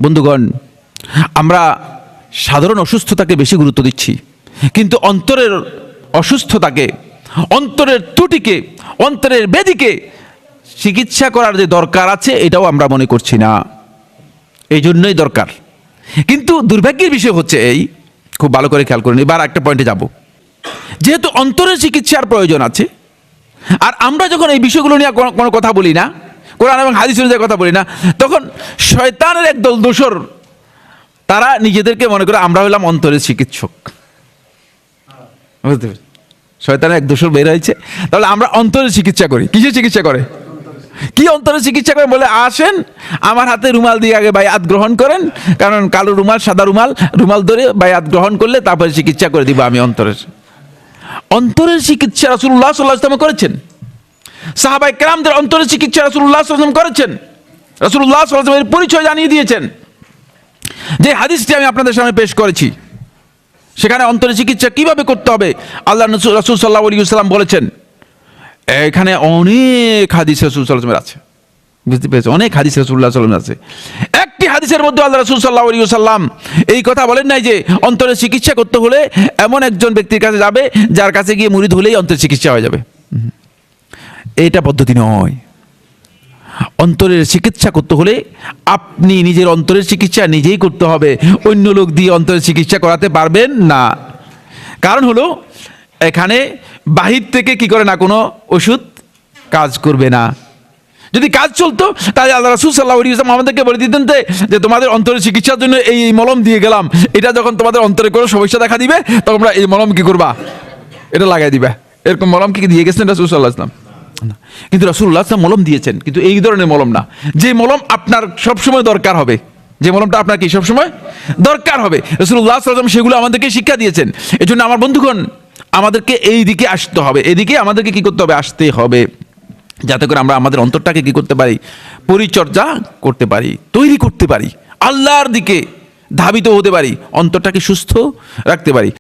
বন্ধুগণ, আমরা সাধারণ অসুস্থতাকে বেশি গুরুত্ব দিচ্ছি, কিন্তু অন্তরের অসুস্থতাকে, অন্তরের ত্রুটিকে, অন্তরের ব্যাধিকে চিকিৎসা করার যে দরকার আছে এটাও আমরা মনে করছি না। এই জন্যই দরকার। কিন্তু দুর্ভাগ্যের বিষয় হচ্ছে এই, খুব ভালো করে খেয়াল করুন, এবার একটা পয়েন্টে যাব। যেহেতু অন্তরের চিকিৎসার প্রয়োজন আছে, আর আমরা যখন এই বিষয়গুলো নিয়ে কোনো কথা বলি না, কোরআন এবং হাদিস অনুযায়ী কথা বলি না, তখন শয়তানের একদল দোসর তারা নিজেদেরকে মনে করে আমরা হলাম অন্তরের চিকিৎসক। বুঝতে পারছি? শয়তানের এক দোসর বের হয়েছে, তাহলে আমরা অন্তরের চিকিৎসা করি। কিসের চিকিৎসা করে? কি অন্তরের চিকিৎসা করে? বলে আসেন আমার হাতে রুমাল দিয়ে আগে বায়াত গ্রহণ করেন, কারণ কালো রুমাল সাদা রুমাল ধরে বায়াত গ্রহণ করলে তারপরে চিকিৎসা করে দিব আমি অন্তরের। অন্তরের চিকিৎসা রাসূলুল্লাহ সাল্লাল্লাহু আলাইহি ওয়াসাল্লাম করেছেন। সাহাবায়ে কেরামদের অন্তরের চিকিৎসা রাসূলুল্লাহ সাল্লাল্লাহু আলাইহি ওয়াসাল্লাম করেছেন। রাসূলুল্লাহ সাল্লাল্লাহু আলাইহি ওয়াসাল্লাম এর পরিচয় জানিয়ে দিয়েছেন। যে হাদিসটি আমি আপনাদের সামনে পেশ করেছি, সেখানে অন্তরের চিকিৎসা কিভাবে করতে হবে আল্লাহ রাসূল সাল্লাল্লাহু আলাইহি ওয়াসাল্লাম বলেছেন। এখানে অনেক হাদিস রাসূল সাল্লাল্লাহু আলাইহি ওয়াসাল্লামের আছে, বুঝতে পেরেছেন? অনেক হাদিস রাসূলুল্লাহ সাল্লাল্লাহু আলাইহি ওয়াসাল্লাম আছে। একটি হাদিসের মধ্যে আল্লাহ রাসূল সাল্লাল্লাহু আলাইহি ওয়াসাল্লাম এই কথা বলেন নাই যে অন্তরের চিকিৎসা করতে হলে এমন একজন ব্যক্তির কাছে যাবে যার কাছে গিয়ে মুরিদ হলেই অন্তরের চিকিৎসা হয়ে যাবে। এইটা পদ্ধতি নয়। অন্তরের চিকিৎসা করতে হলে আপনি নিজের অন্তরের চিকিৎসা নিজেই করতে হবে, অন্য লোক দিয়ে অন্তরের চিকিৎসা করাতে পারবেন না। কারণ হলো এখানে বাহির থেকে কি করে না, কোনো ওষুধ কাজ করবে না। যদি কাজ চলতো তাহলে আল্লাহ রাসূল সাল্লাল্লাহু আলাইহি ওয়াসাল্লাম আমাদেরকে বলে দিতেন যে তোমাদের অন্তরের চিকিৎসার জন্য এই মলম দিয়ে গেলাম, এটা যখন তোমাদের অন্তরে কোনো সমস্যা দেখা দিবে তখন তোমরা এই মলম কি করবা, এটা লাগাই দিবে। এরকম মলম কি দিয়ে গেছেন রাসূল সাল্লাল্লাহু আলাইহি ওয়াসাল্লাম? কিন্তু রাসূলুল্লাহ সাল্লাল্লাহু আলাইহি ওয়াসাল্লাম মলম দিয়েছেন, কিন্তু এই ধরনের মলম না, যে মলম আপনার সবসময় দরকার হবে, যে মলমটা আপনার কি সবসময় দরকার হবে। রাসূলুল্লাহ সাল্লাল্লাহু আলাইহি ওয়াসাল্লাম সেগুলো আমাদেরকে শিক্ষা দিয়েছেন। এজন্য আমার বন্ধুগণ, আমাদেরকে এই দিকে আসতে হবে, এদিকে আমাদেরকে কি করতে হবে, আসতে হবে, যাতে করে আমরা আমাদের অন্তরটাকে কি করতে পারি, পরিচর্যা করতে পারি, তৈরি করতে পারি, আল্লাহর দিকে ধাবিত হতে পারি, অন্তরটাকে সুস্থ রাখতে পারি।